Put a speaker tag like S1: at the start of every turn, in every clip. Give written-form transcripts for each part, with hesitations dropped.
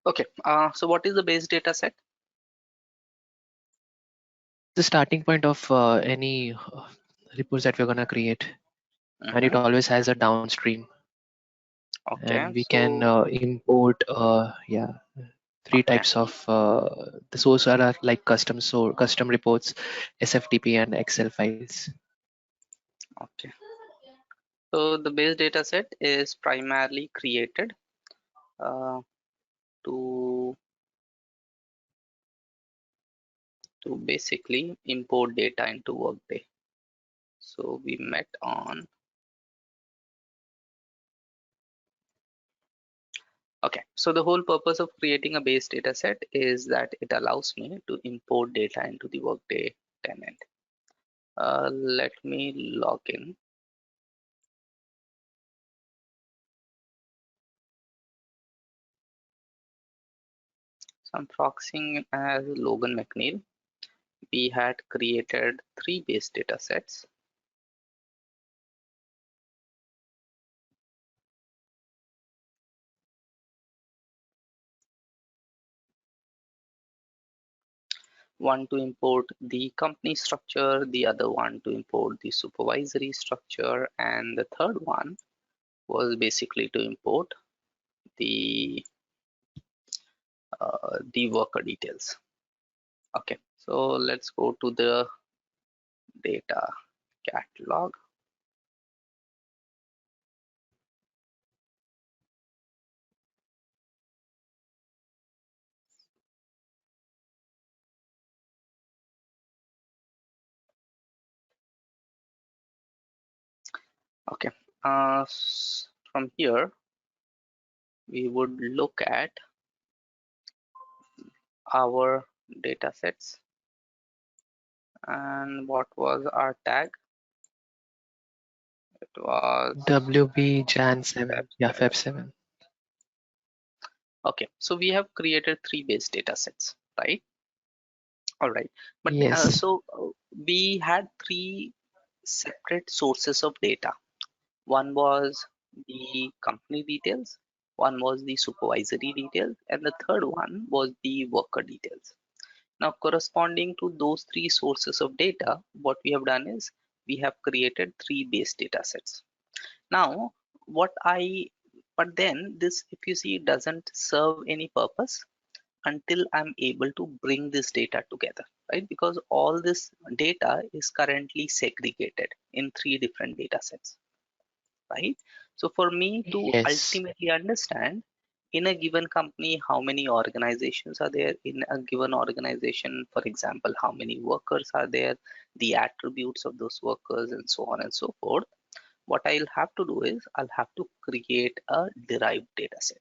S1: Okay, so what is the base data set?
S2: The starting point of any reports that we're going to create, and it
S1: Mm-hmm.
S2: always has a downstream,
S1: Okay,
S2: and we can
S1: so
S2: import three
S1: okay,
S2: types of the source are like custom reports, SFTP and Excel files.
S1: okay. So the base data set is primarily created uh, to basically import data into Workday. So we met on. Okay, so the whole purpose of creating a base data set is that it allows me to import data into the Workday tenant. Let me log in. So I'm proxying as Logan McNeil. We had created 3 base data sets. One to import the company structure, the other one to import the supervisory structure, and the third one was basically to import the worker details. Okay, so let's go to the data catalog. Okay, from here we would look at our data sets, and what was our tag? It was
S2: WB Jan
S1: Feb
S2: 7, yeah, Feb
S1: 7.
S2: 7.
S1: Okay, so we have created 3 base data sets, right? All right, but
S2: Yes,
S1: we had 3 separate sources of data. One was the company details, one was the supervisory details, and the third one was the worker details. Now, corresponding to those 3 sources of data, what we have done is we have created 3 base data sets. Now, what I but then this, if you see, doesn't serve any purpose until I'm able to bring this data together, right? Because all this data is currently segregated in 3 different data sets, right? So for me to
S2: yes,
S1: ultimately understand in a given company how many organizations are there in a given organization, for example, how many workers are there, the attributes of those workers, and so on and so forth, what I'll have to do is I'll have to create a derived data set.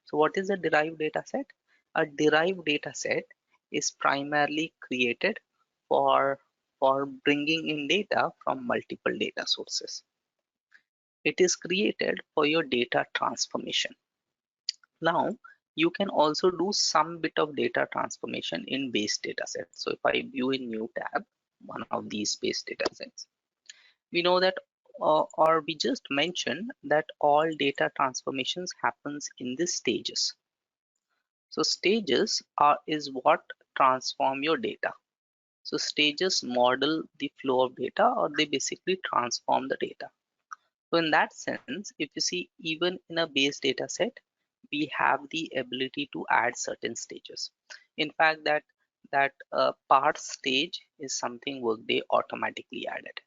S1: So what is a derived data set? A derived data set is primarily created for bringing in data from multiple data sources. It is created for your data transformation. Now, you can also do some bit of data transformation in base data sets. So if I view a new tab, one of these base data sets, we know that or we just mentioned that all data transformations happens in the stages. So stages is what transform your data. So stages model the flow of data, or they basically transform the data. So in that sense, if you see, even in a base data set, we have the ability to add certain stages. In fact, that part stage is something Workday automatically added.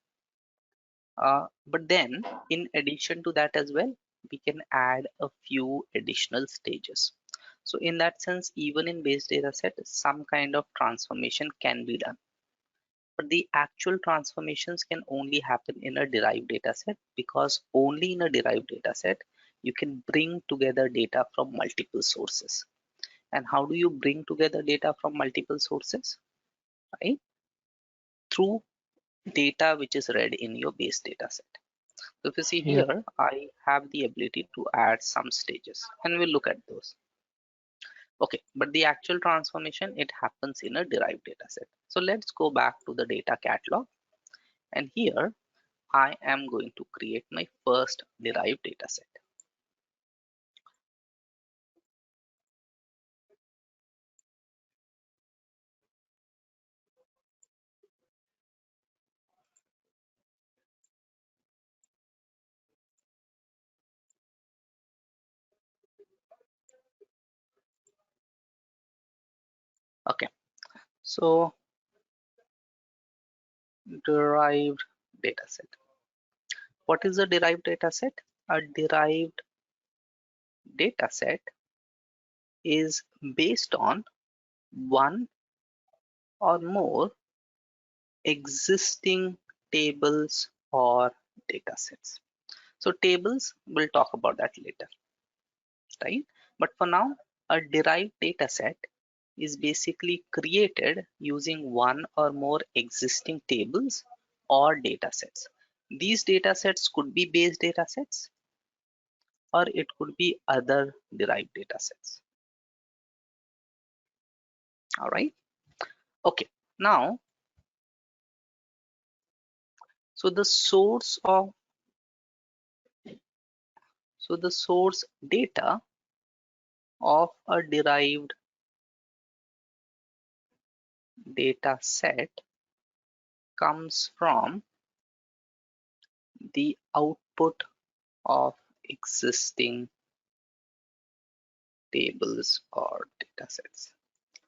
S1: But then, in addition to that as well, we can add a few additional stages. So in that sense, even in base data set, some kind of transformation can be done. But the actual transformations can only happen in a derived data set, because only in a derived data set you can bring together data from multiple sources. And how do you bring together data from multiple sources? Right? Through data which is read in your base data set. So if you see
S2: yep.
S1: here, I have the ability to add some stages, and we'll look at those. Okay, but the actual transformation, it happens in a derived data set. So let's go back to the data catalog, and here I am going to create my first derived data set. Okay, so derived data set. What is a derived data set? A derived data set is based on one or more existing tables or data sets. So tables, we'll talk about that later, right? But for now, a derived data set is basically created using one or more existing tables or data sets. These data sets could be base data sets or it could be other derived data sets. All right. Okay. Now, so the source data of a derived data set comes from the output of existing tables or data sets,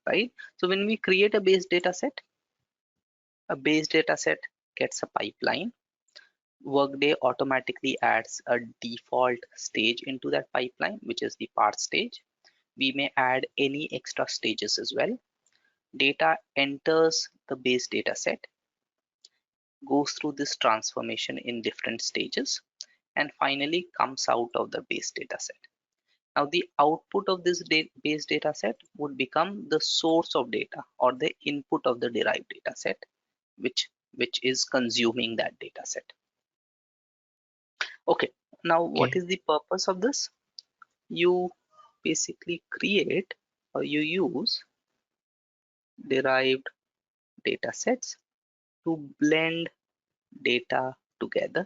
S1: right? So when we create a base data set gets a pipeline. Workday automatically adds a default stage into that pipeline, which is the part stage. We may add any extra stages as well. Data enters the base data set, goes through this transformation in different stages, and finally comes out of the base data set. Now the output of this base data set would become the source of data or the input of the derived data set, which is consuming that data set. Okay, now what
S2: Okay.
S1: is the purpose of this? You basically create or you use derived data sets to blend data together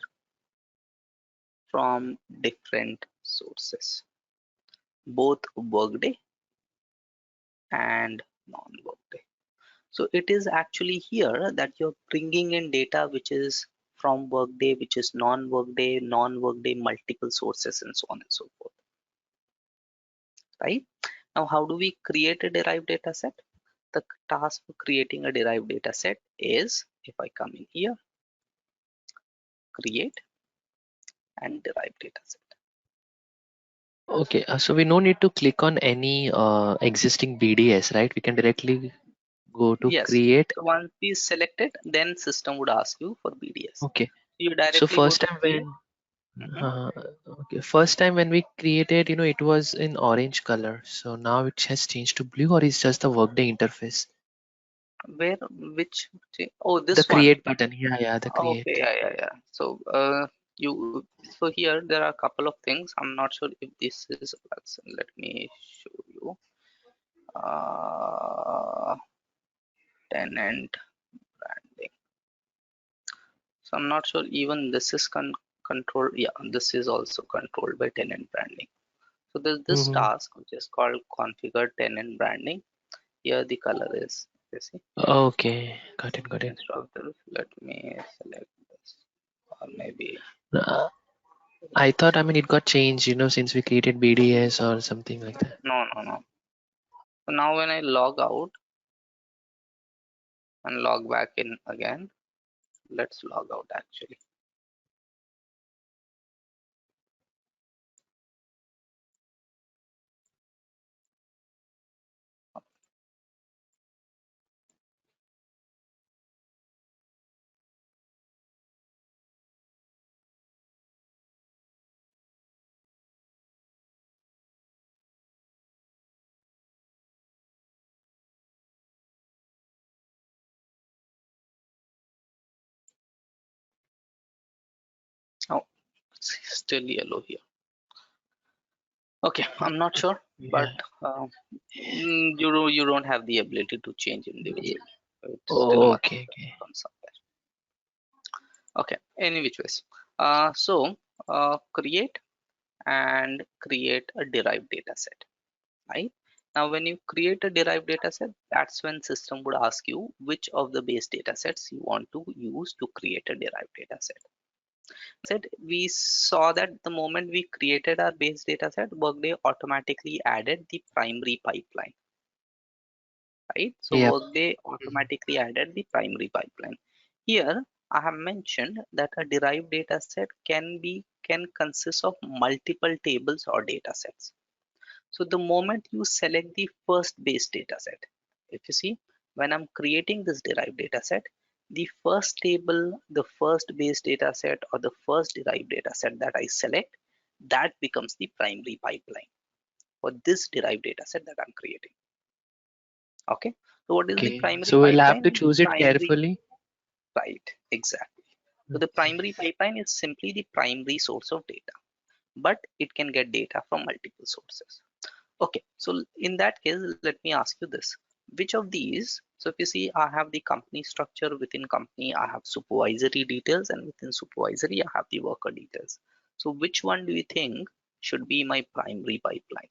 S1: from different sources, both Workday and non-Workday. So it is actually here that you're bringing in data which is from Workday, which is non-Workday, multiple sources, and so on and so forth. Right? Now, how do we create a derived data set? The task for creating a derived data set is, if I come in here, create and derived data set.
S2: Okay, so we no need to click on any existing BDS, right? We can directly go to
S1: Yes.
S2: create.
S1: So once we select it, then system would ask you for BDS.
S2: Okay.
S1: You
S2: So
S1: directly go
S2: first
S1: to
S2: time
S1: create.
S2: when
S1: Mhm.
S2: uh, okay, first time when we created, it was in orange color. So now it has changed to blue, or is just the Workday interface?
S1: Where, which, oh,
S2: The
S1: this one.
S2: create button. Yeah, yeah, the
S1: Okay,
S2: create.
S1: yeah. So, so here there are a couple of things. I'm not sure if this is, let me show you. Tenant branding. So I'm not sure even this is controlled. Yeah, this is also controlled by tenant branding. So there's this
S2: Mm-hmm.
S1: task which is called configure tenant branding. Here the color is, you see,
S2: Okay, got it, got it.
S1: instructors. Let me select this, or maybe
S2: Uh, I thought, it got changed, since we created BDS or something like that.
S1: no. So now when I log out and log back in again, let's log out actually. Oh, it's still yellow here. Okay, I'm not sure, but
S2: Yeah.
S1: you don't have the ability to change individually. It still
S2: Oh,
S1: must
S2: okay, okay.
S1: come somewhere. Okay, any which ways. So create and create a derived data set, right? Now, when you create a derived data set, that's when system would ask you which of the base data sets you want to use to create a derived data set. Said we saw that the moment we created our base data set, Workday automatically added the primary pipeline. right? So
S2: Yep.
S1: Workday automatically added the primary pipeline. Here I have mentioned that a derived data set can consist of multiple tables or data sets. So the moment you select the first base data set, if you see, when I'm creating this derived data set, the first table, the first base data set, or the first derived data set that I select, that becomes the primary pipeline for this derived data set that I'm creating. Okay. So what is the
S2: Okay.
S1: primary
S2: So we'll have to
S1: pipeline? The
S2: choose it
S1: primary,
S2: carefully.
S1: right, exactly. So the
S2: Okay.
S1: primary pipeline is simply the primary source of data, but it can get data from multiple sources. Okay, so in that case, let me ask you this. Which of these, so if you see, I have the company structure. Within company, I have supervisory details, and within supervisory, I have the worker details. So which one do you think should be my primary pipeline?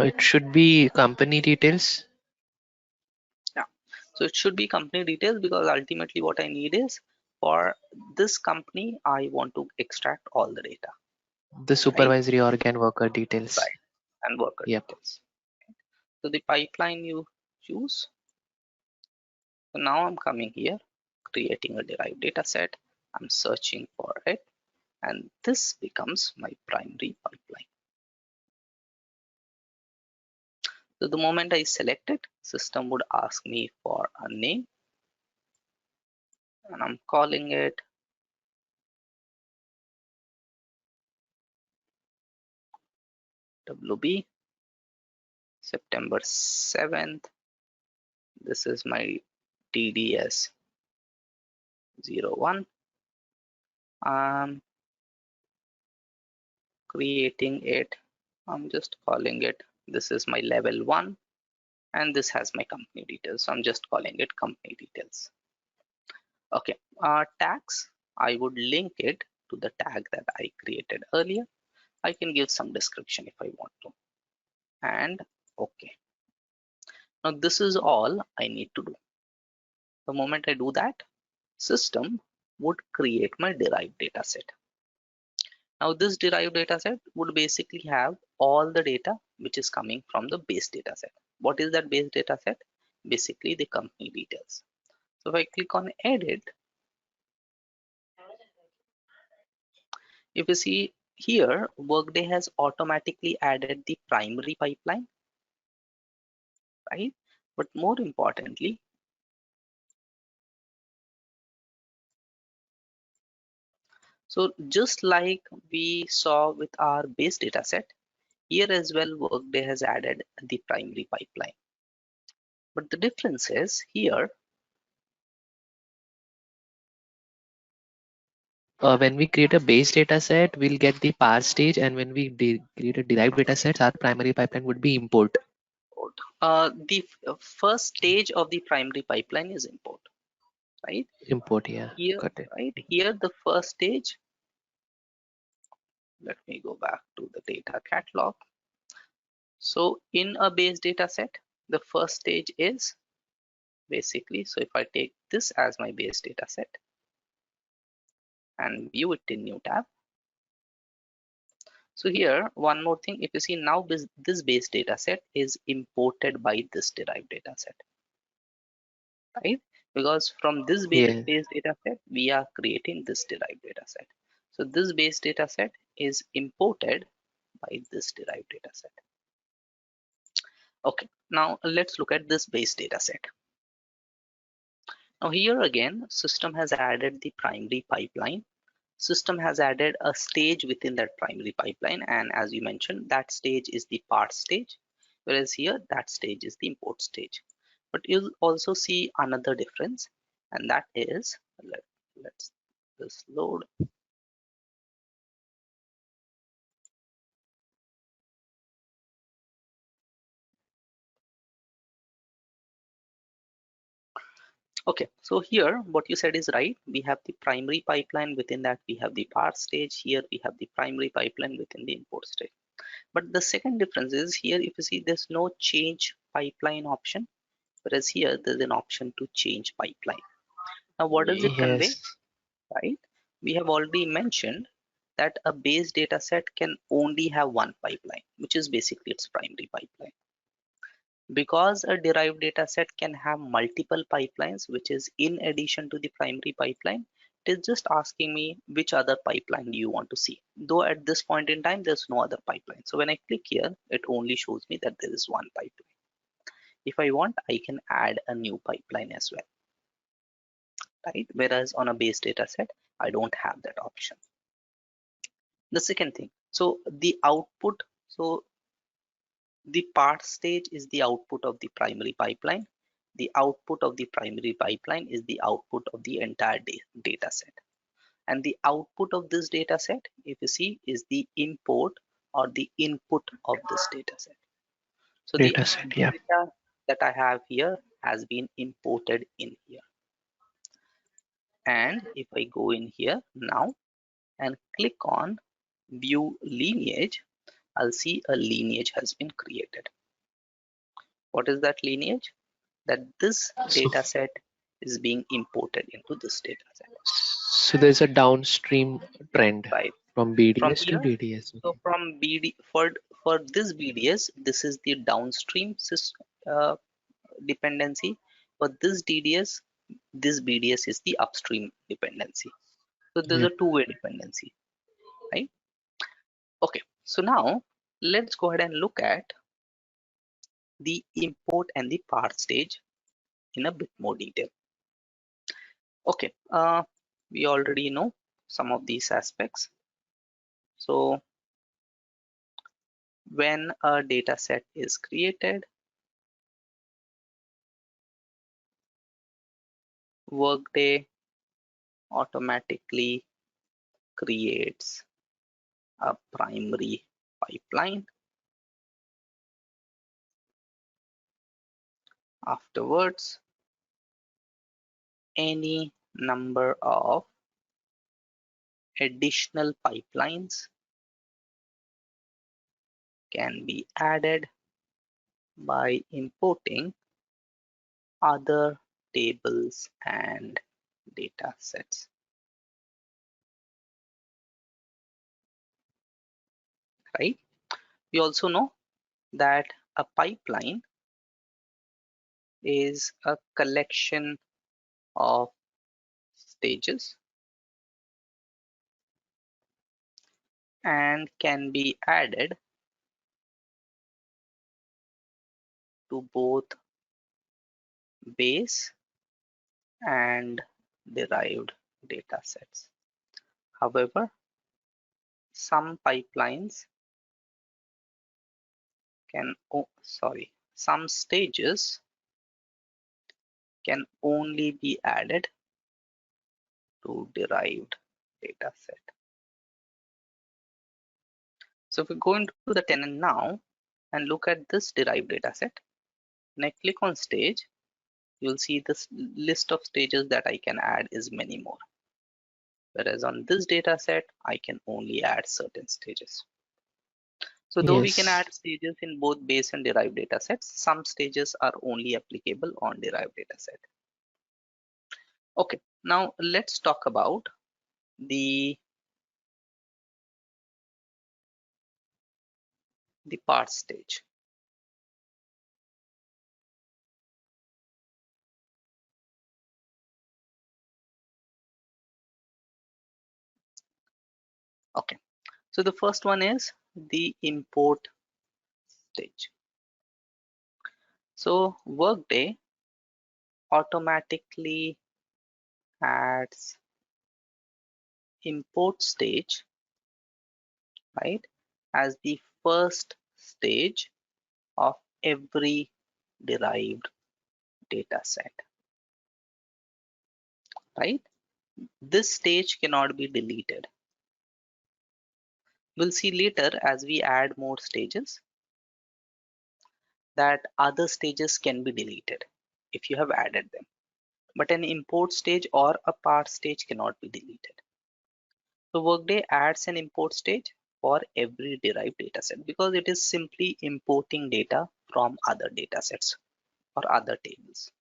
S2: It should be company details.
S1: Yeah, so it should be company details because ultimately what I need is for this company, I want to extract all the data,
S2: The
S1: right?
S2: supervisory organ worker details.
S1: Right, and worker
S2: Yep.
S1: details. So the pipeline you choose. So now I'm coming here, creating a derived data set. I'm searching for it, and this becomes my primary pipeline. So the moment I select it, system would ask me for a name, and I'm calling it WB September 7th. This is my TDS 01. I'm creating it. I'm just calling it. This is my level 1, and this has my company details. So I'm just calling it company details. Okay, tags, I would link it to the tag that I created earlier. I can give some description if I want to. And okay, now this is all I need to do. The moment I do that, system would create my derived data set. Now this derived data set would basically have all the data which is coming from the base data set. What is that base data set? Basically the company details. So if I click on edit, if you see here, Workday has automatically added the primary pipeline, right? But more importantly, so just like we saw with our base data set, here as well, Workday has added the primary pipeline. But the difference is here,
S2: When we create a base data set, we'll get the parse stage, and when we create a derived data set, our primary pipeline would be import.
S1: the first stage of the primary pipeline is import, right?
S2: Import, yeah,
S1: Here,
S2: got it.
S1: right here, the first stage. Let me go back to the data catalog. So in a base data set, the first stage is basically, so if I take this as my base data set and view it in new tab. So here, one more thing, if you see now this base data set is imported by this derived data set, right? Because from this
S2: Yeah.
S1: base data set, we are creating this derived data set. So this base data set is imported by this derived data set. Okay, now let's look at this base data set. Now here again, system has added the primary pipeline. System has added a stage within that primary pipeline, and as you mentioned, that stage is the part stage, whereas here that stage is the import stage. But you'll also see another difference, and that is, let's this load. Okay, so here what you said is right. We have the primary pipeline, within that we have the part stage. Here we have the primary pipeline within the import stage. But the second difference is here, if you see, there's no change pipeline option, whereas here there's an option to change pipeline. Now what does it convey,
S2: Yes.
S1: right? We have already mentioned that a base data set can only have one pipeline, which is basically its primary pipeline. Because a derived data set can have multiple pipelines, which is in addition to the primary pipeline, it is just asking me which other pipeline do you want to see. Though at this point in time, there's no other pipeline. So when I click here, it only shows me that there is one pipeline. If I want, I can add a new pipeline as well, right? Whereas on a base data set, I don't have that option. The second thing, so the output, so the part stage is the output of the primary pipeline. The output of the primary pipeline is the output of the entire data set. And the output of this data set, if you see, is the import or the input of this data set. So the
S2: Data set, yeah.
S1: data that I have here has been imported in here. And if I go in here now and click on view lineage, I'll see a lineage has been created. What is that lineage? That this
S2: So,
S1: data set is being imported into this data set,
S2: so there's a downstream trend
S1: right?
S2: from
S1: From
S2: BDS to
S1: here,
S2: DDS.
S1: so
S2: Okay.
S1: from BD for this BDS, this is the downstream uh, dependency. For this DDS, this BDS is the upstream dependency. So there's
S2: Yeah.
S1: a two-way dependency, right? Okay, so now let's go ahead and look at the import and the part stage in a bit more detail. Okay, we already know some of these aspects. So when a data set is created, Workday automatically creates a primary pipeline. Afterwards, any number of additional pipelines can be added by importing other tables and data sets, right? We also know that a pipeline is a collection of stages and can be added to both base and derived data sets. However, some pipelines can, some stages can only be added to derived data set. So if we go into the tenant now and look at this derived data set, when I click on stage, you'll see this list of stages that I can add is many more. Whereas on this data set, I can only add certain stages. So though we can
S2: Yes.
S1: add stages in both base and derived data sets, some stages are only applicable on derived data set. Okay, now let's talk about the part stage. Okay, so the first one is the import stage. So Workday automatically adds import stage, right, as the first stage of every derived data set, right? This stage cannot be deleted. We'll see later as we add more stages that other stages can be deleted if you have added them. But an import stage or a part stage cannot be deleted. So Workday adds an import stage for every derived dataset because it is simply importing data from other datasets or other tables.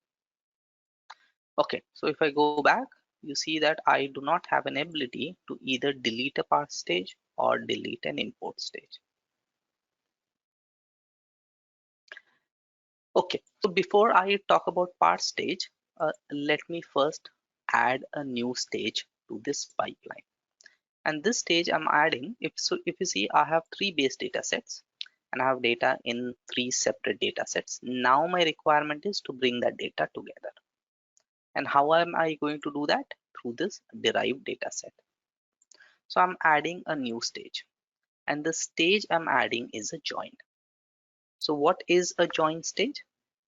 S1: Okay, so if I go back, you see that I do not have an ability to either delete a part stage or delete an import stage. Okay, so before I talk about part stage, let me first add a new stage to this pipeline. And this stage I'm adding, if you see, I have three base data sets and I have data in three separate data sets. Now my requirement is to bring that data together. And how am I going to do that? Through this derived data set. So I'm adding a new stage, and the stage I'm adding is a join. So what is a join stage?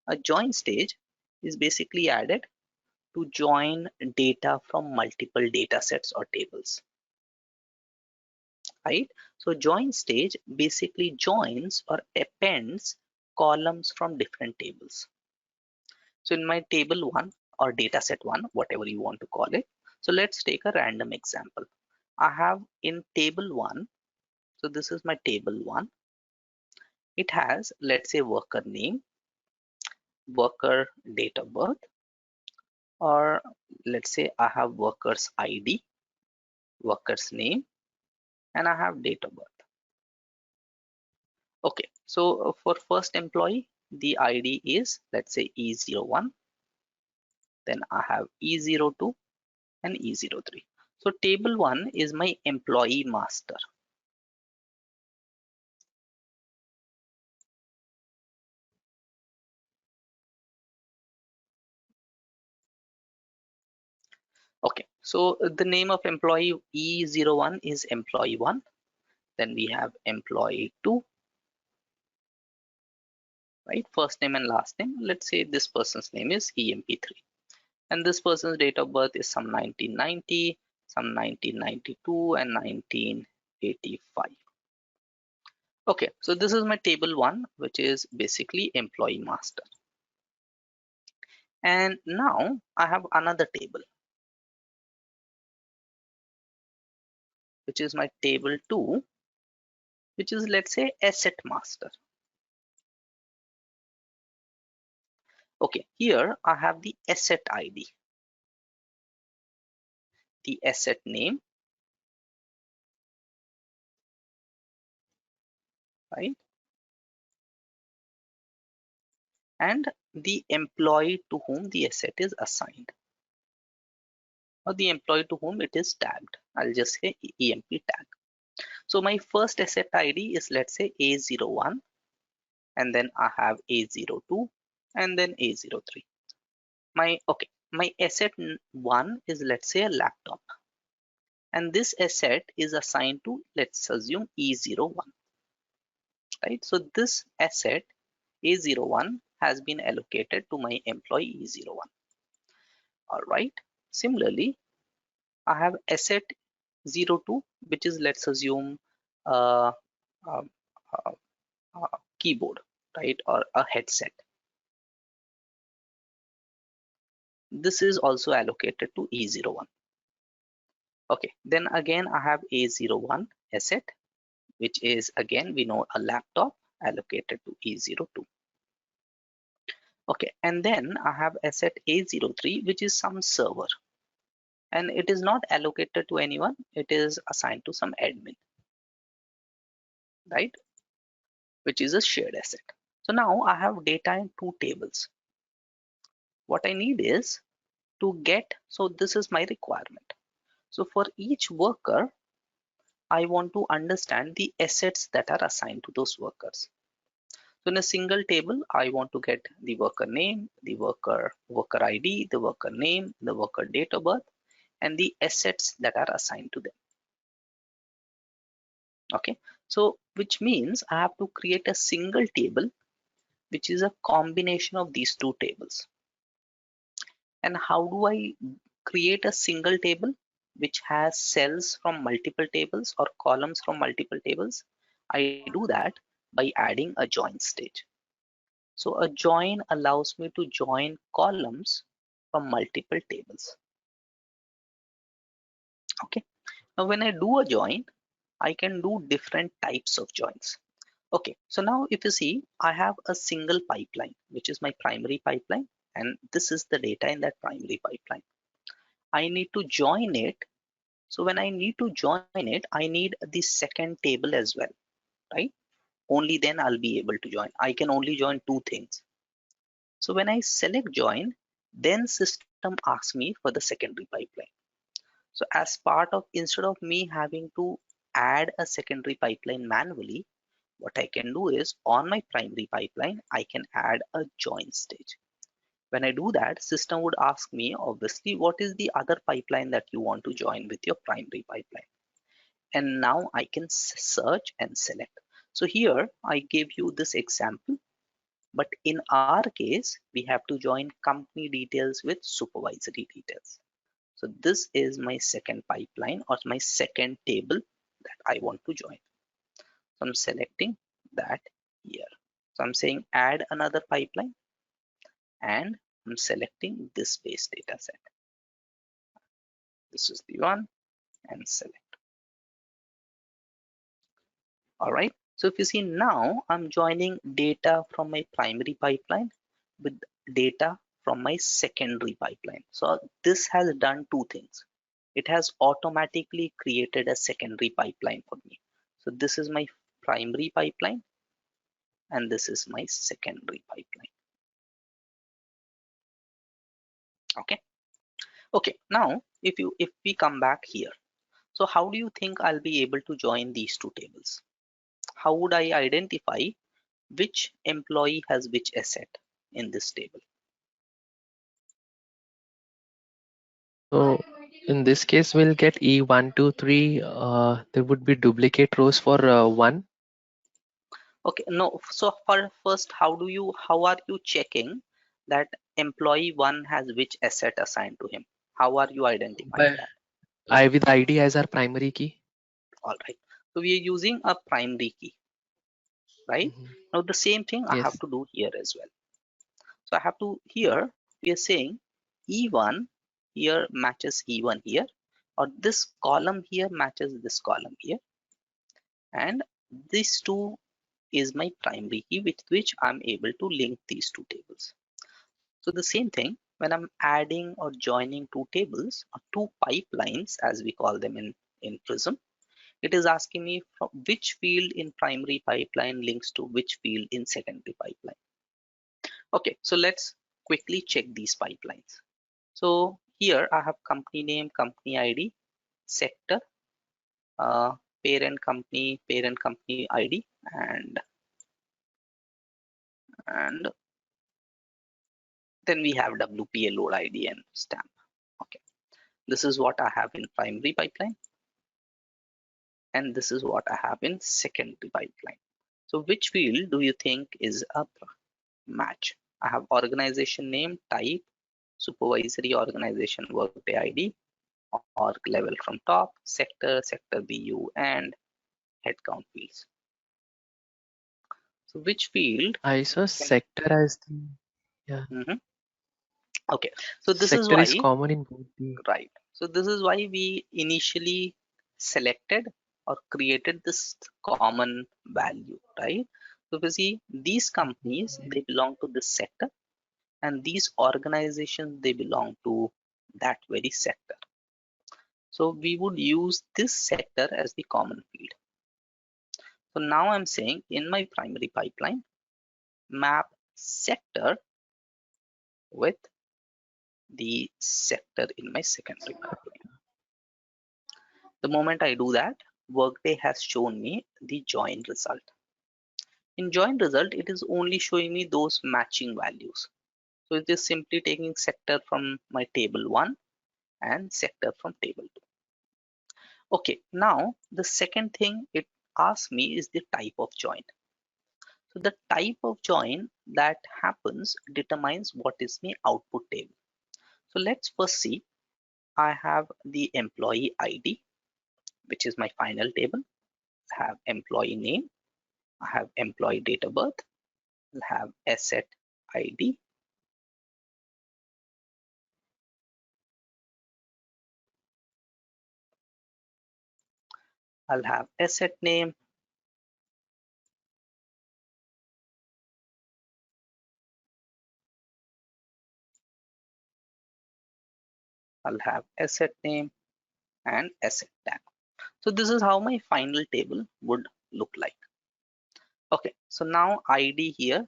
S1: A join stage is basically added to join data from multiple data sets or tables, right? So join stage basically joins or appends columns from different tables. So in my table one or data set one, whatever you want to call it. So let's take a random example. I have in table one, so this is my table one. It has, let's say, worker name, worker date of birth, or let's say I have worker's ID, worker's name, and I have date of birth. Okay, so for first employee, the ID is, let's say, E01, then I have E02 and E03. So table 1 is my employee master. Okay, so the name of employee E01 is employee 1. Then we have employee 2, right? First name and last name. Let's say this person's name is EMP3. And this person's date of birth is some 1990, some 1992, and 1985. Okay, so this is my table 1, which is basically employee master. And now I have another table, which is my table 2, which is, let's say, asset master. Okay, here I have the asset ID, the asset name, right? And the employee to whom the asset is assigned, or the employee to whom it is tagged. I'll just say EMP tag. So my first asset ID is, let's say, A01, and then I have A02, and then A03. My asset 1 is, let's say, a laptop, and this asset is assigned to, let's assume, E01, right? So this asset A01 has been allocated to my employee E01. All right. Similarly, I have asset 02, which is, let's assume, uh, uh, uh, keyboard, right, or a headset. This is also allocated to E01. Okay, then again I have A01 asset, which is, again, we know, a laptop, allocated to E02. Okay, and then I have asset A03, which is some server, and it is not allocated to anyone, it is assigned to some admin, right, which is a shared asset. So now I have data in two tables. What I need is to get, so this is my requirement. So for each worker, I want to understand the assets that are assigned to those workers. So in a single table, I want to get the worker name, the worker ID, the worker name, the worker date of birth, and the assets that are assigned to them. Okay, so which means I have to create a single table, which is a combination of these two tables. And how do I create a single table which has cells from multiple tables or columns from multiple tables? I do that by adding a join stage. So a join allows me to join columns from multiple tables. Okay. Now when I do a join, I can do different types of joins. Okay. So now if you see, I have a single pipeline, which is my primary pipeline, and this is the data in that primary pipeline. I need to join it. So when I need to join it, I need the second table as well, right? Only then I'll be able to join. I can only join two things. So when I select join, then system asks me for the secondary pipeline. So as part of, instead of me having to add a secondary pipeline manually, what I can do is on my primary pipeline, I can add a join stage. When I do that, system would ask me, obviously, what is the other pipeline that you want to join with your primary pipeline? And now I can search and select. So here I gave you this example, but in our case, we have to join company details with supervisory details. So this is my second pipeline or my second table that I want to join. So I'm selecting that here. So I'm saying add another pipeline and I'm selecting this base data set. This is the one and select. All right. So if you see now, I'm joining data from my primary pipeline with data from my secondary pipeline. So this has done two things. It has automatically created a secondary pipeline for me. So this is my primary pipeline and this is my secondary pipeline. Okay. Okay. Now, if we come back here, so how do you think I'll be able to join these two tables? How would I identify which employee has which asset in this table?
S2: So in this case, we'll get E1, 2, 3. There would be duplicate rows for 1.
S1: Okay, no. So for first, how are you checking that employee one has which asset assigned to him? How are you identifying
S2: But
S1: that?
S2: I with ID as our primary key.
S1: All right. So we are using a primary key, right?
S2: Mhm.
S1: Now the same thing I have
S2: Yes.
S1: to do here as well. So I have to here we are saying E1 here matches E1 here, or this column here matches this column here, and this two is my primary key with which I'm able to link these two tables. So the same thing when I'm adding or joining two tables or two pipelines as we call them in Prism, it is asking me from which field in primary pipeline links to which field in secondary pipeline. Okay, so let's quickly check these pipelines. So here I have company name, company ID, sector, uh, parent company ID, and then we have WPA load ID and stamp. Okay, this is what I have in primary pipeline, and this is what I have in secondary pipeline. So which field do you think is a match? I have organization name, type, supervisory organization workday ID, org level from top, sector BU, and headcount fields. So which field
S2: I saw
S1: can,
S2: sector as the, yeah.
S1: mhm. Okay, so this is
S2: Sector is
S1: why,
S2: common in both the.
S1: right. So this is why we initially selected or created this common value, right? So if you see these companies, they belong to this sector, and these organizations, they belong to that very sector. So we would use this sector as the common field. So now I'm saying in my primary pipeline, map sector with the sector in my secondary pipeline. The moment I do that, Workday has shown me the join result. In join result, it is only showing me those matching values. So it is simply taking sector from my table 1 and sector from table 2. Okay, now the second thing it asks me is the type of join. So the type of join that happens determines what is my output table. So let's first see. I have the employee ID, which is my final table. I have employee name. I have employee date of birth. I'll have asset ID. I'll have asset name. I'll have asset name and asset tag. So this is how my final table would look like. Okay, so now ID here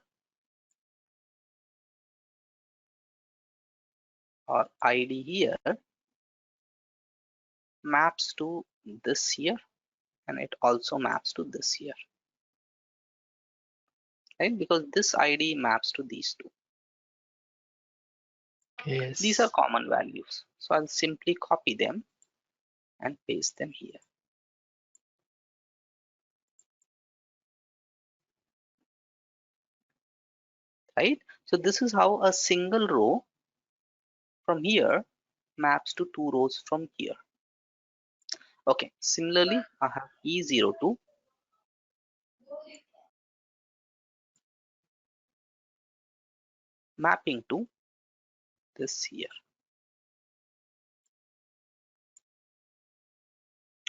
S1: or ID here maps to this here, and it also maps to this here, right? Because this ID maps to these two. These are
S2: Yes.
S1: common values. So I'll simply copy them and paste them here, right? So this is how a single row from here maps to two rows from here. Okay, similarly, I have E02 mapping to this here.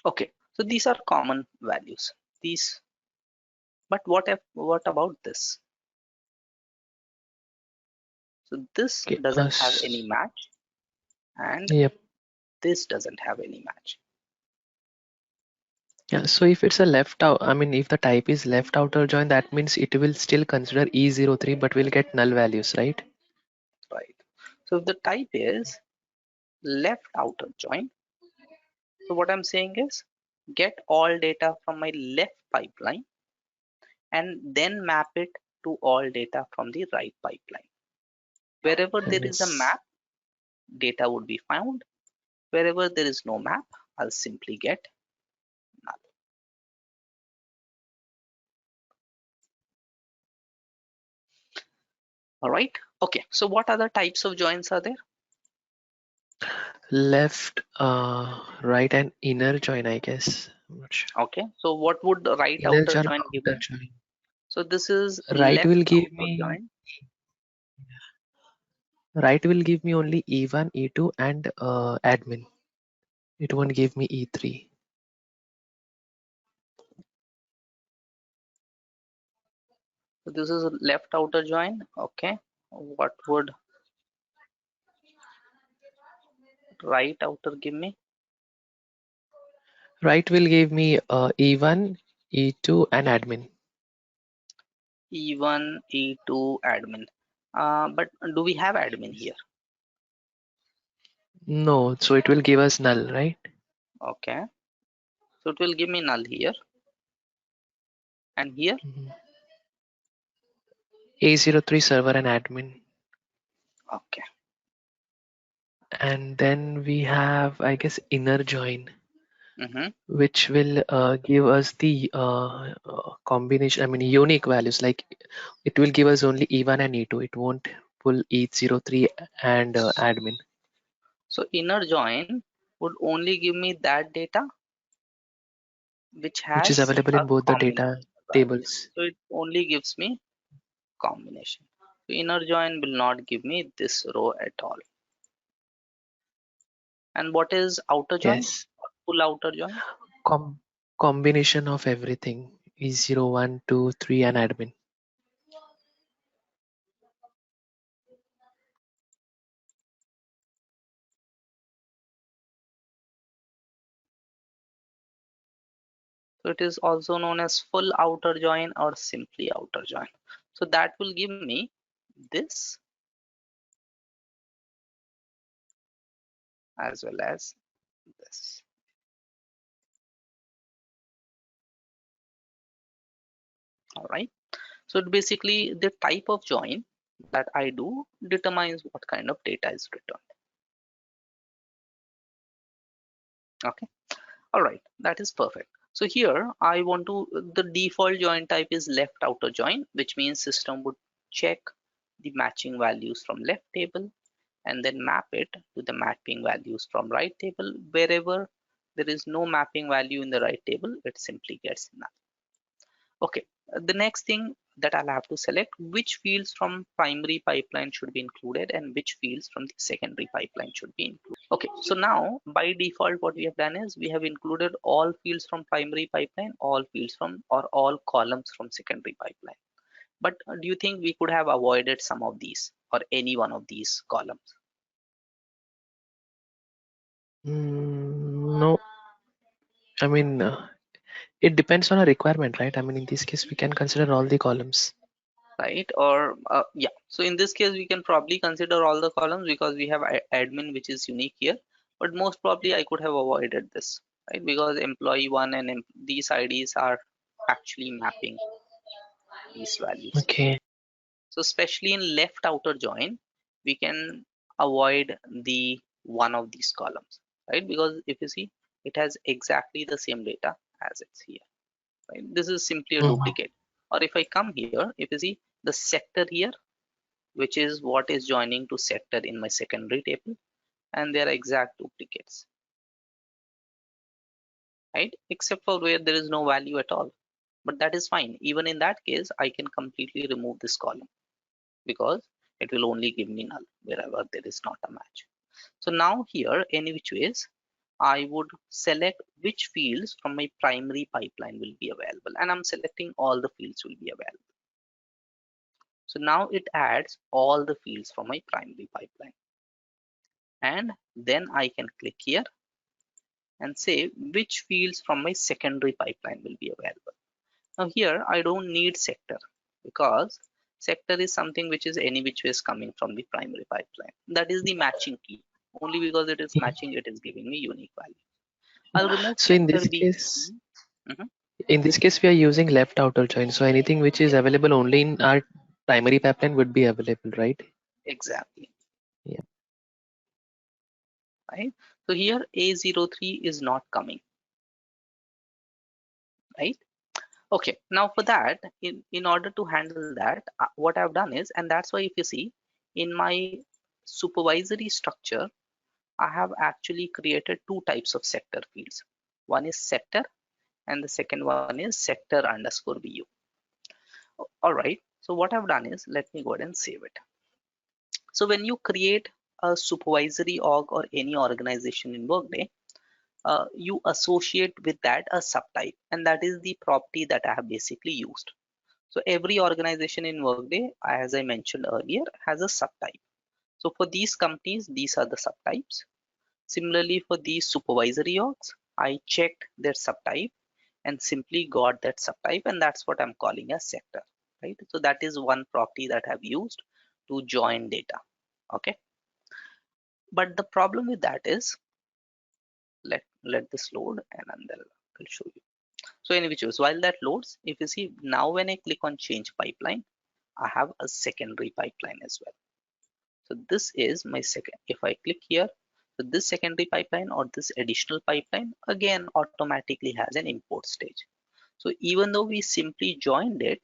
S1: Okay, so these are common values. These, but what about this? So this
S2: Okay.
S1: doesn't have any match, and
S2: Yep.
S1: this doesn't have any match.
S2: Yeah. So if it's a left out, I mean, if the type is left outer join, that means it will still consider E03, but will get null values, right?
S1: Right. So if the type is left outer join, so what I'm saying is get all data from my left pipeline and then map it to all data from the right pipeline. Wherever
S2: That
S1: there is a
S2: means
S1: map, data would be found. Wherever there is no map, I'll simply get null. All right. Okay. So what other types of joins are there?
S2: left, right, and inner join, I guess. I'm not sure.
S1: Okay. So what would the right
S2: Inner
S1: outer
S2: join,
S1: join give
S2: outer
S1: me?
S2: join.
S1: So this is
S2: Right
S1: left
S2: will give
S1: outer
S2: me
S1: join.
S2: right will give me only E1, E2, and admin. It won't give me E3.
S1: So this is a left outer join. Okay. What would right outer give me?
S2: Right will give me E1, E2, and admin.
S1: E1, E2, admin. But do we have admin here?
S2: No, so it will give us null, right?
S1: Okay. So it will give me null here and here.
S2: Mhm. A03 server and admin.
S1: Okay.
S2: And then we have, I guess, inner join,
S1: Mm-hmm.
S2: which will give us the combination, I mean, unique values. Like it will give us only E1 and E2. It won't pull E03 and admin,
S1: So inner join would only give me that data which
S2: which is
S1: has
S2: available
S1: a
S2: in both the data
S1: combination, right?
S2: tables.
S1: So it only gives me combination. So inner join will not give me this row at all. And what is outer join?
S2: Yes.
S1: Full outer join.
S2: Com combination of everything is 0, 1, 2, 3, and admin.
S1: So it is also known as full outer join or simply outer join. So that will give me this as well as this. All right. So it basically the type of join that I do determines what kind of data is returned. Okay. All right. That is perfect. So here I want to, the default join type is left outer join, which means system would check the matching values from left table and then map it to the mapping values from right table. Wherever there is no mapping value in the right table, it simply gets null. Okay, the next thing that I'll have to select which fields from primary pipeline should be included and which fields from the secondary pipeline should be included. Okay, so now by default what we have done is we have included all fields from primary pipeline, all fields from or all columns from secondary pipeline. But do you think we could have avoided some of these or any one of these columns?
S2: No, I mean, it depends on a requirement, right? I mean, in this case, we can consider all the columns.
S1: right? Or yeah, so in this case we can probably consider all the columns because we have admin which is unique here, but most probably I could have avoided this, right? Because employee one and these IDs are actually mapping these values.
S2: Okay.
S1: So especially in left outer join, we can avoid the one of these columns, right? Because if you see, it has exactly the same data as it's here, right? This is simply a
S2: Mhm.
S1: duplicate. Or if I come here, if you see the sector here, which is what is joining to sector in my secondary table, and they are exact duplicates, right? Except for where there is no value at all. But that is fine. Even in that case, I can completely remove this column because it will only give me null wherever there is not a match. So now here, any which ways, I would select which fields from my primary pipeline will be available, and I'm selecting all the fields will be available. So now it adds all the fields from my primary pipeline, and then I can click here and say which fields from my secondary pipeline will be available. Now here I don't need sector because sector is something which is any which way is coming from the primary pipeline. That is the matching key. Only because it is matching, it is giving me unique value. I'll remove
S2: So in
S1: sector
S2: this
S1: B.
S2: case,
S1: Mhm.
S2: we are using left outer join. So anything which is available only in our primary pipeline would be available, right?
S1: Exactly.
S2: Yeah.
S1: Right. So here A03 is not coming. Right. Okay. Now for that, in order to handle that, what I've done is, and that's why if you see in my supervisory structure, I have actually created two types of sector fields. One is sector and the second one is sector underscore BU. All right. So what I've done is, let me go ahead and save it. So when you create a supervisory org or any organization in Workday, you associate with that a subtype, and that is the property that I have basically used. So every organization in Workday, as I mentioned earlier, has a subtype. So for these companies, these are the subtypes. Similarly, for these supervisory orgs, I checked their subtype and simply got that subtype, and that's what I'm calling a sector, right? So that is one property that I've used to join data. Okay, but the problem with that is, let this load and then I'll show you. So in which case, while that loads, if you see now when I click on change pipeline, I have a secondary pipeline as well. So this is my second. If I click here, so this secondary pipeline or this additional pipeline again automatically has an import stage. So even though we simply joined it,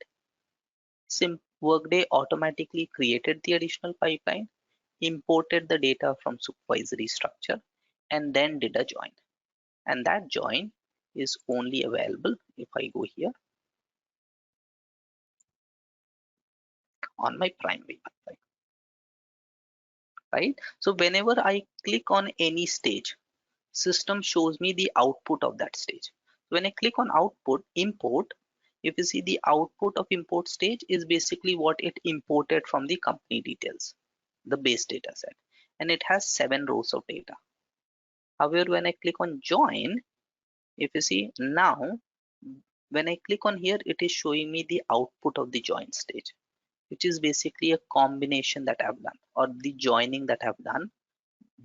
S1: Workday automatically created the additional pipeline, imported the data from supervisory structure, and then did a join. And that join is only available if I go here on my primary pipeline, right? So whenever I click on any stage, system shows me the output of that stage. When I click on output, import, if you see the output of import stage is basically what it imported from the company details, the base data set, and it has 7 rows of data. However, when I click on join, if you see now, when I click on here, it is showing me the output of the join stage, which is basically a combination that I've done or the joining that I've done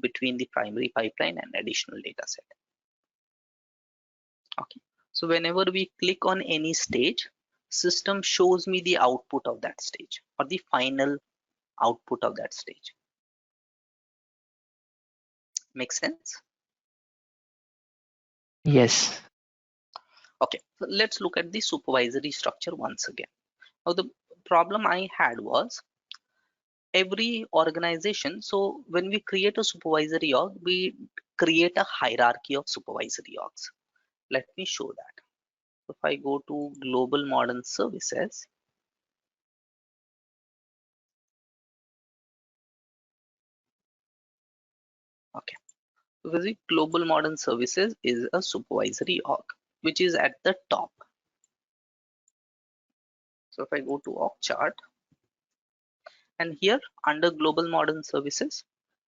S1: between the primary pipeline and additional data set. Okay. So whenever we click on any stage, system shows me the output of that stage or the final output of that stage. Makes sense?
S2: Yes.
S1: Okay. So let's look at the supervisory structure once again. Now the problem I had was every organization. So when we create a supervisory org, we create a hierarchy of supervisory orgs. Let me show that. If I go to global modern services, okay. So the global modern services is a supervisory org, which is at the top. So if I go to org chart and here under global modern services,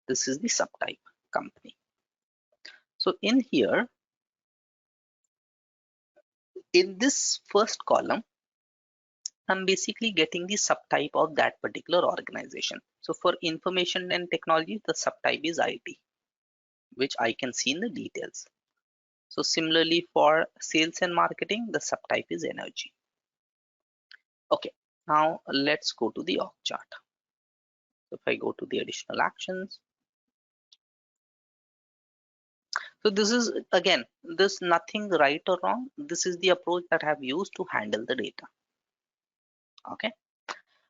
S1: this is the subtype company. So in here, in this first column, I'm basically getting the subtype of that particular organization. So for information and technology, the subtype is IT, which I can see in the details. So similarly for sales and marketing, the subtype is energy. Okay, now let's go to the org chart. So if I go to the additional actions, so this is again, this nothing right or wrong. This is the approach that I have used to handle the data. Okay.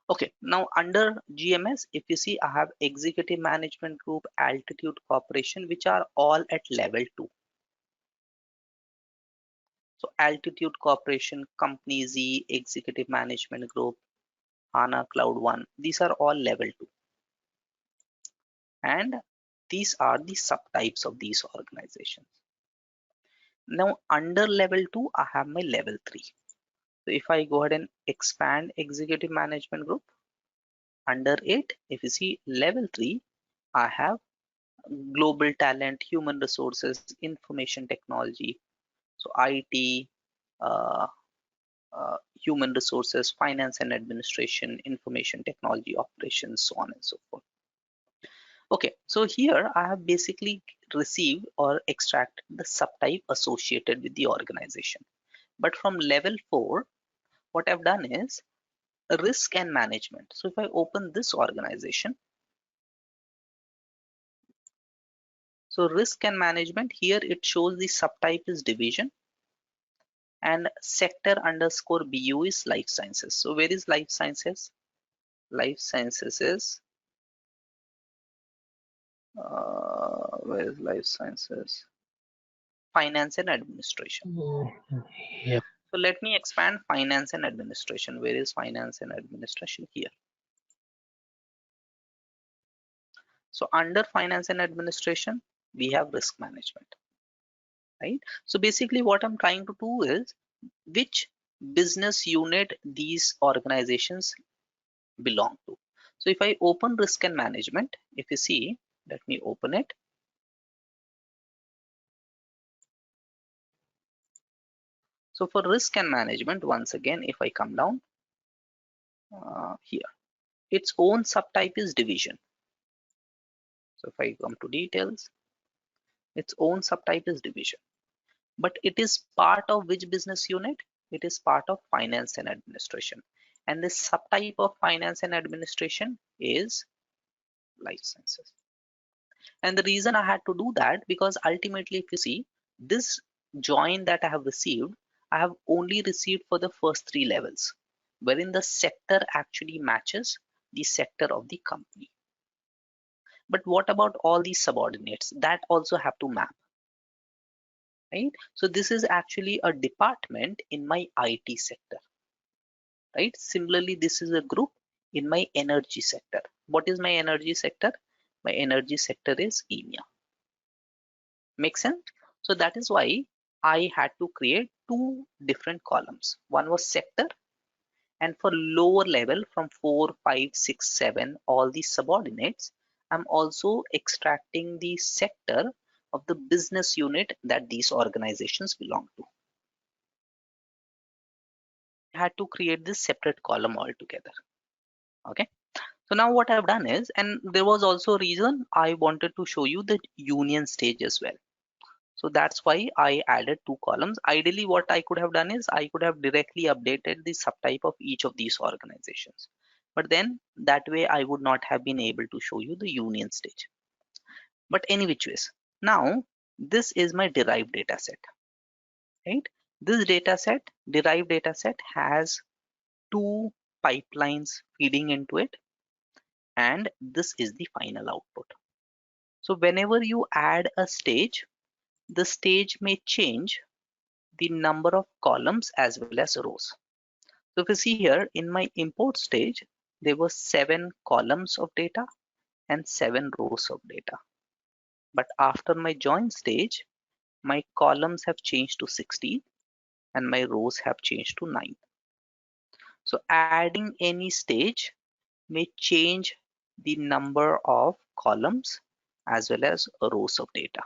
S1: Okay, now under GMS, if you see, I have executive management group, altitude corporation, which are all at level 2. So altitude corporation, company Z, executive management group, HANA Cloud 1, these are all level 2. And these are the subtypes of these organizations. Now under level 2, I have my level 3. So if I go ahead and expand executive management group, under it, if you see level 3, I have global talent, human resources, information technology, so IT, uh, human resources, finance and administration, information technology, operations, so on and so forth. Okay, so here I have basically received or extracted the subtype associated with the organization. But from level 4, what I've done is risk and management. So if I open this organization, so risk and management, here it shows the subtype is division and sector underscore BU is life sciences. So where is life sciences? Life sciences is, where is life sciences? Finance and administration.
S2: Yep.
S1: So let me expand finance and administration. Where is finance and administration? Here. So under finance and administration, we have risk management, right? So basically what I'm trying to do is which business unit these organizations belong to. So if I open risk and management, if you see, let me open it. So for risk and management, once again, if I come down here, its own subtype is division. So if I come to details, its own subtype is division, but it is part of which business unit? It is part of finance and administration. And this subtype of finance and administration is life sciences. And the reason I had to do that, because ultimately, if you see this join that I have received, I have only received for the first 3 levels, wherein the sector actually matches the sector of the company. But what about all these subordinates that also have to map, right? So this is actually a department in my IT sector, right? Similarly, this is a group in my energy sector. What is my energy sector? My energy sector is EMEA. Make sense? So that is why I had to create 2 different columns. One was sector, and for lower level from 4, 5, 6, 7, all these subordinates, I'm also extracting the sector of the business unit that these organizations belong to. I had to create this separate column altogether. Okay. So now what I've done is, and there was also a reason I wanted to show you the union stage as well. So that's why I added 2 columns. Ideally, what I could have done is I could have directly updated the subtype of each of these organizations. But then that way I would not have been able to show you the union stage. But any which ways, now this is my derived data set, right? This derived data set has 2 pipelines feeding into it, and this is the final output. So whenever you add a stage, the stage may change the number of columns as well as rows. So if you see here in my import stage, there were 7 columns of data and 7 rows of data. But after my join stage, my columns have changed to 16 and my rows have changed to 9. So adding any stage may change the number of columns as well as rows of data.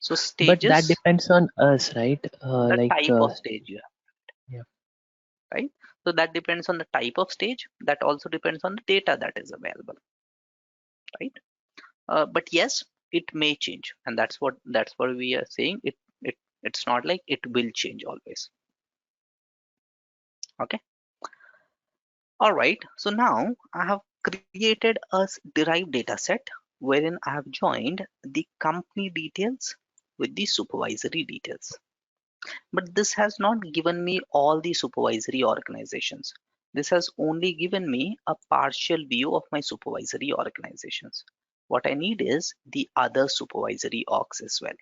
S1: So
S2: But that
S1: stages,
S2: depends on us, right?
S1: the type of stage you have,
S2: Yeah.
S1: right? So that depends on the type of stage. That also depends on the data that is available, right? But yes, it may change, and that's what we are saying. It's not like it will change always. Okay. All right. So now I have created a derived data set wherein I have joined the company details with the supervisory details. But this has not given me all the supervisory organizations. This has only given me a partial view of my supervisory organizations. What I need is the other supervisory orgs as well.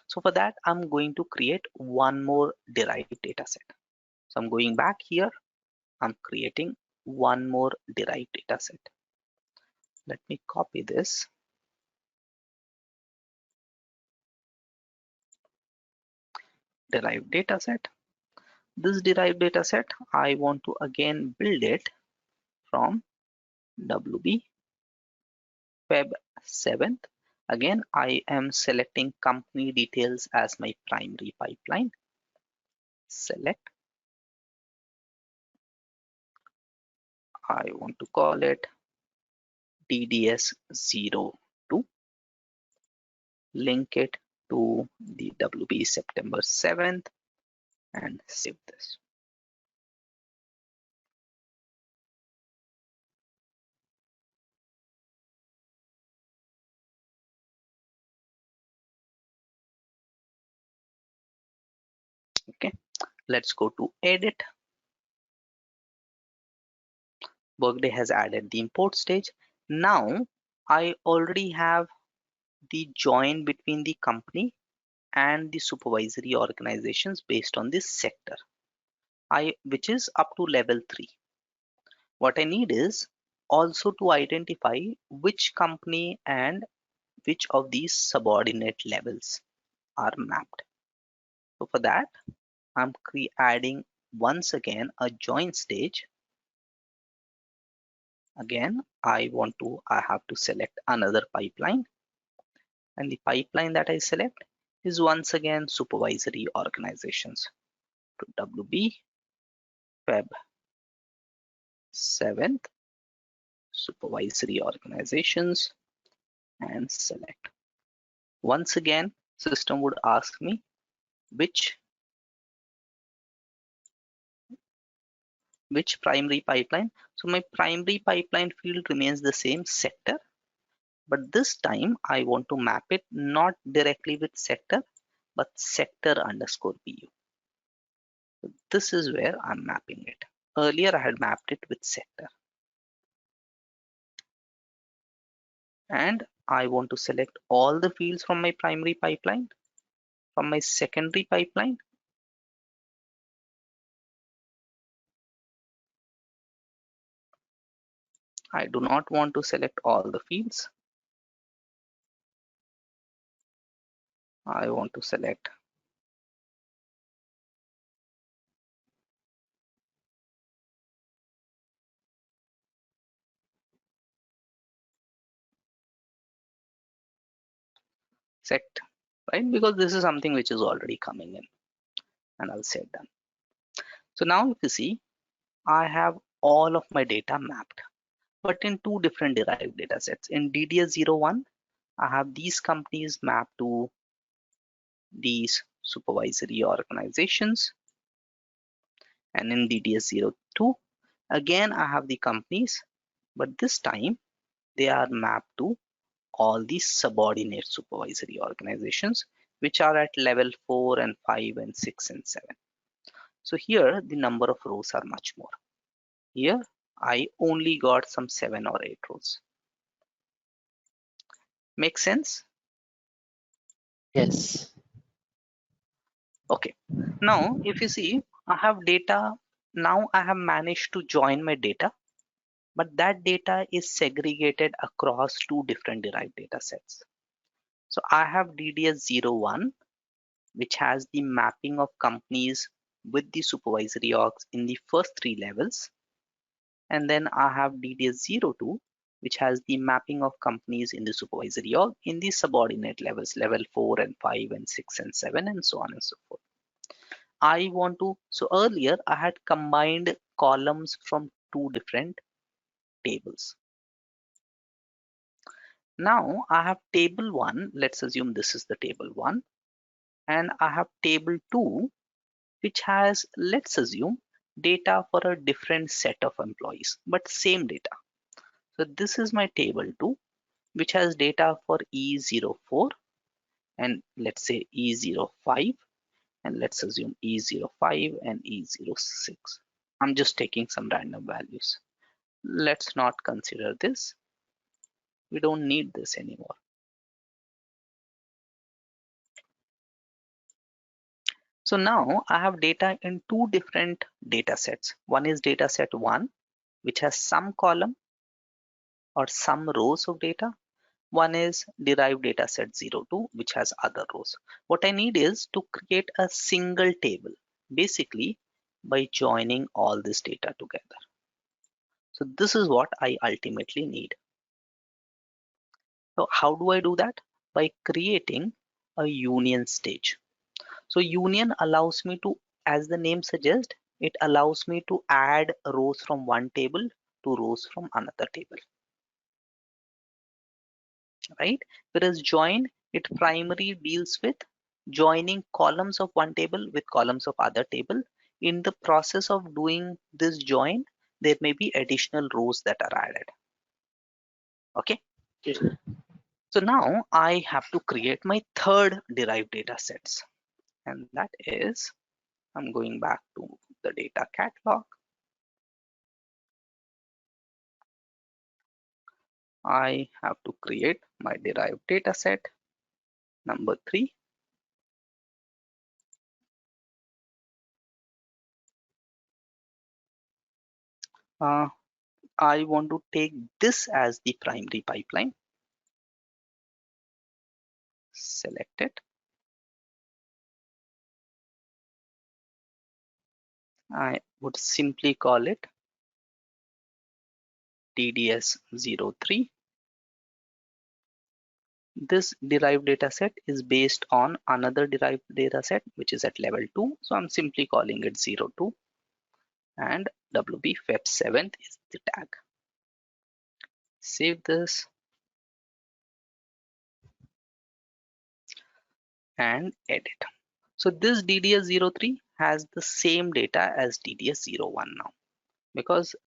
S1: So for that, I'm going to create one more derived data set. So I'm going back here. I'm creating one more derived data set. Let me copy this. Derived data set. This derived data set, I want to again build it from WB Feb 7th. Again, I am selecting company details as my primary pipeline. Select. I want to call it DDS02. Link it to the WB September 7th and save this. Okay, let's go to edit. Workday has added the import stage. Now I already have the join between the company and the supervisory organizations based on this sector, which is up to level 3. What I need is also to identify which company and which of these subordinate levels are mapped. So for that, I'm adding once again a join stage. Again, I have to select another pipeline, and the pipeline that I select is once again supervisory organizations. To WB Feb 7th supervisory organizations and select. Once again, system would ask me which primary pipeline. So my primary pipeline field remains the same, sector, but this time I want to map it not directly with sector, but sector underscore BU. So this is where I'm mapping it. Earlier I had mapped it with sector. And I want to select all the fields from my primary pipeline, from my secondary pipeline. I do not want to select all the fields. I want to select sect, right? Because this is something which is already coming in, and I'll say done. So now if you see, I have all of my data mapped, but in two different derived data sets. In DDS01, I have these companies mapped to these supervisory organizations, and in DDS02, again I have the companies, but this time they are mapped to all these subordinate supervisory organizations, which are at level 4 and 5 and 6 and 7. So here the number of rows are much more. Here I only got some 7 or 8 rows. Make sense?
S2: Yes.
S1: Okay. Now if you see, I have data. Now I have managed to join my data, but that data is segregated across two different derived data sets. So I have DDS01, which has the mapping of companies with the supervisory orgs in the first 3 levels. And then I have DDS02, which has the mapping of companies in the supervisory org in the subordinate levels, level 4 and 5 and 6 and 7 and so on and so forth. So earlier I had combined columns from two different tables. Now I have table 1, let's assume this is the table 1, and I have table 2 which has, let's assume, data for a different set of employees but same data. So this is my table 2 which has data for E04 and let's say E05, and let's assume E05 and E06. I'm just taking some random values. Let's not consider this. We don't need this anymore. So now I have data in two different data sets. One is data set 1, which has some column or some rows of data. One is derived data set 02, which has other rows. What I need is to create a single table, basically by joining all this data together. So this is what I ultimately need. So how do I do that? By creating a union stage. So union allows me to, as the name suggests, it allows me to add rows from one table to rows from another table, right? Whereas join, it primarily deals with joining columns of one table with columns of other table. In the process of doing this join, there may be additional rows that are added. Okay. So now I have to create my third derived data sets, and that is, I'm going back to the data catalog. I have to create my derived data set number 3. I want to take this as the primary pipeline. Select it. I would simply call it TDS03. This derived data set is based on another derived data set which is at level 2. So I'm simply calling it 02, and WB Feb 7th is the tag. Save this and edit. So this DDS03 has the same data as DDS01 now, because